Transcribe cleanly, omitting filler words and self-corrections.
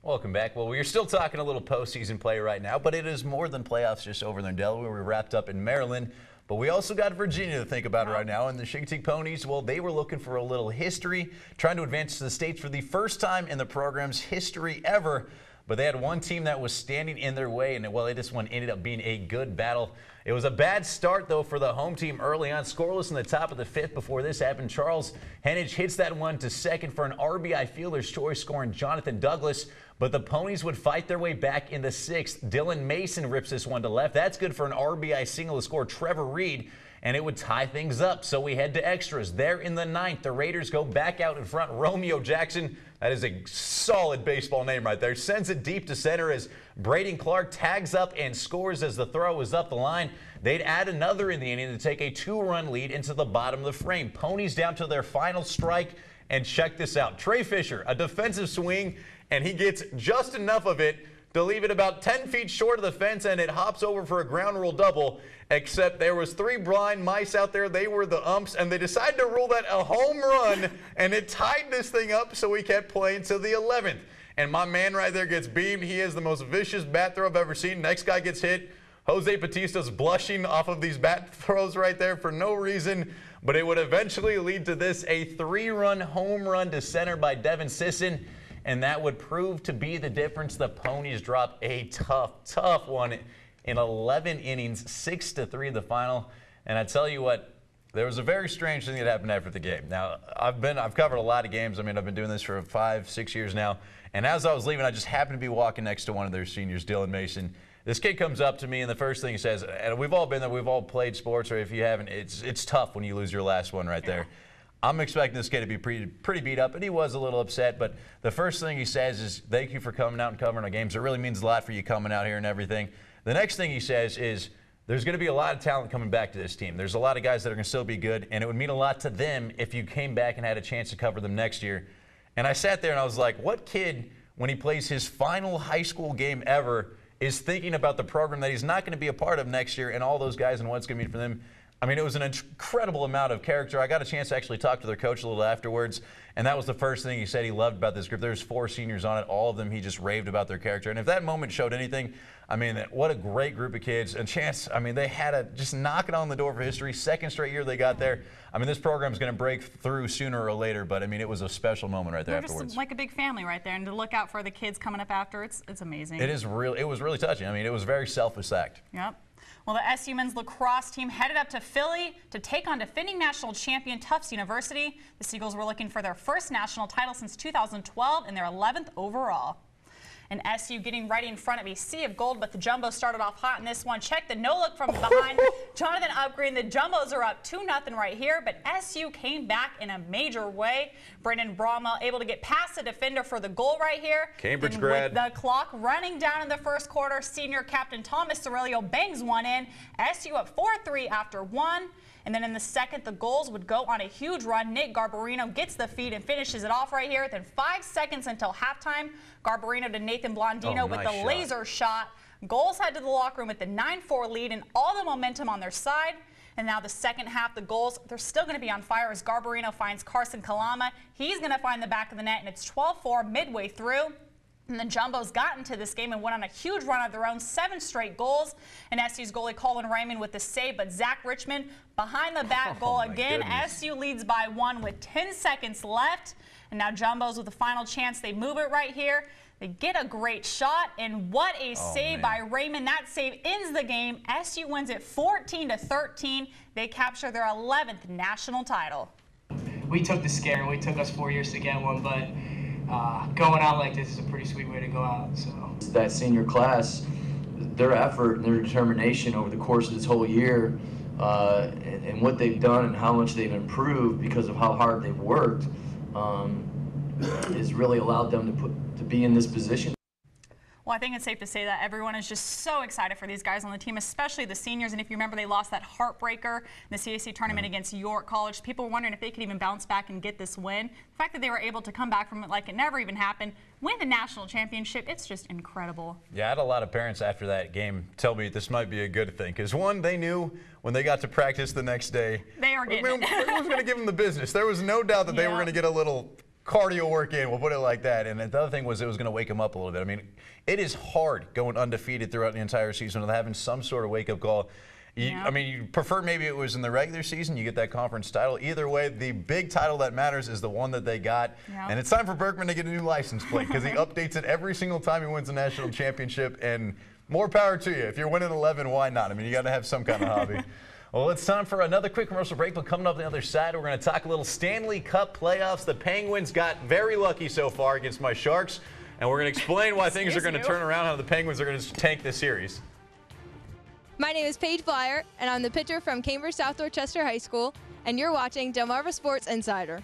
Welcome back. Well, we're still talking a little postseason play right now, but it is more than playoffs just over there in Delaware. We wrapped up in Maryland, but we also got Virginia to think about right now. And the Chincoteague Ponies, well, they were looking for a little history, trying to advance to the States for the first time in the program's history ever. But they had one team that was standing in their way, and well, this one ended up being a good battle. It was a bad start, though, for the home team early on. Scoreless in the top of the fifth before this happened. Charles Henage hits that one to second for an RBI fielder's choice, scoring Jonathan Douglas. But the Ponies would fight their way back in the sixth. Dylan Mason rips this one to left. That's good for an RBI single to score Trevor Reed, and it would tie things up. So we head to extras. There in the ninth, the Raiders go back out in front. Romeo Jackson, that is a solid baseball name right there, sends it deep to center as Braden Clark tags up and scores as the throw is up the line. They'd add another in the inning to take a two-run lead into the bottom of the frame. Ponies down to their final strike, and check this out. Trey Fisher, a defensive swing, and he gets just enough of it to leave it about 10 feet short of the fence, and it hops over for a ground rule double, except there was three blind mice out there. They were the umps, and they decided to rule that a home run, and it tied this thing up, so we kept playing to the 11th. And my man right there gets beamed. He is the most vicious bat throw I've ever seen. Next guy gets hit. Jose Batista's blushing off of these bat throws right there for no reason, but it would eventually lead to this, a three-run home run to center by Devin Sisson, and that would prove to be the difference. The Ponies drop a tough one in 11 innings, 6-3 the final. And I tell you what, there was a very strange thing that happened after the game. Now, I've covered a lot of games. I mean, I've been doing this for 5-6 years now. And as I was leaving, I just happened to be walking next to one of their seniors, Dylan Mason. This kid comes up to me, and the first thing he says, and we've all been there, we've all played sports, or if you haven't, it's tough when you lose your last one right there. I'm expecting this kid to be pretty beat up, and he was a little upset. But the first thing he says is, thank you for coming out and covering our games. It really means a lot for you coming out here and everything. The next thing he says is, there's going to be a lot of talent coming back to this team. There's a lot of guys that are going to still be good, and it would mean a lot to them if you came back and had a chance to cover them next year. And I sat there and I was like, what kid, when he plays his final high school game ever, is thinking about the program that he's not going to be a part of next year and all those guys and what it's going to mean for them? I mean, it was an incredible amount of character. I got a chance to actually talk to their coach a little afterwards, and that was the first thing he said he loved about this group. There's 4 seniors on it. All of them, he just raved about their character. And if that moment showed anything, I mean, what a great group of kids. And chance, I mean, they had just knock it on the door for history. Second straight year they got there. I mean, this program is going to break through sooner or later, but I mean, it was a special moment right there afterwards. Just like a big family right there, and to look out for the kids coming up after, it's amazing. It was really touching. I mean, it was a very selfless act. Yep. Well, the SU men's lacrosse team headed up to Philly to take on defending national champion Tufts University. The Seagulls were looking for their first national title since 2012 and their 11th overall. And SU getting right in front of a sea of gold, but the Jumbos started off hot in this one. Check the no-look from behind. Jonathan Upgreen, the Jumbos are up 2-0 right here, but SU came back in a major way. Brendan Bromwell able to get past the defender for the goal right here. Cambridge and grad. With the clock running down in the first quarter, senior captain Thomas Cerelio bangs one in. SU up 4-3 after one. And then in the second, the goals would go on a huge run. Nate Garbarino gets the feed and finishes it off right here. Then 5 seconds until halftime. Garbarino to Nathan Blondino with the laser shot. Goals head to the locker room with the 9-4 lead and all the momentum on their side. And now the second half, the goals, they're still going to be on fire as Garbarino finds Carson Kalama. He's going to find the back of the net, and it's 12-4 midway through. And the Jumbos got into this game and went on a huge run of their own, 7 straight goals. And SU's goalie Colin Raymond with the save, but Zach Richmond behind the back goal again. Goodness. SU leads by 1 with 10 seconds left. And now Jumbos with the final chance. They move it right here. They get a great shot, and what a save by Raymond. That save ends the game. SU wins it 14-13. They capture their 11th national title. We took the scare, and it took us 4 years to get one, but going out like this is a pretty sweet way to go out. So that senior class, their effort and their determination over the course of this whole year, and what they've done and how much they've improved because of how hard they've worked, has really allowed them to be in this position. Well, I think it's safe to say that everyone is just so excited for these guys on the team, especially the seniors. And if you remember, they lost that heartbreaker in the CAC tournament against York College. People were wondering if they could even bounce back and get this win. The fact that they were able to come back from it like it never even happened, win the national championship, it's just incredible. Yeah, I had a lot of parents after that game tell me this might be a good thing. Because one, they knew when they got to practice the next day, they are getting it. Everyone was going to give them the business. There was no doubt that they were going to get a little cardio work in, we'll put it like that. And the other thing was it was going to wake him up a little bit. I mean, it is hard going undefeated throughout the entire season without having some sort of wake-up call. I mean, you prefer maybe it was in the regular season, you get that conference title. Either way, the big title that matters is the one that they got. And it's time for Berkman to get a new license plate because he updates it every single time he wins a national championship. And more power to you. If you're winning 11, why not? I mean, you got to have some kind of hobby. Well, it's time for another quick commercial break, but coming up on the other side, we're going to talk a little Stanley Cup playoffs. The Penguins got very lucky so far against my Sharks, and we're going to explain why things are going to turn around, how the Penguins are going to tank this series. My name is Paige Blyer, and I'm the pitcher from Cambridge South Dorchester High School, and you're watching Delmarva Sports Insider.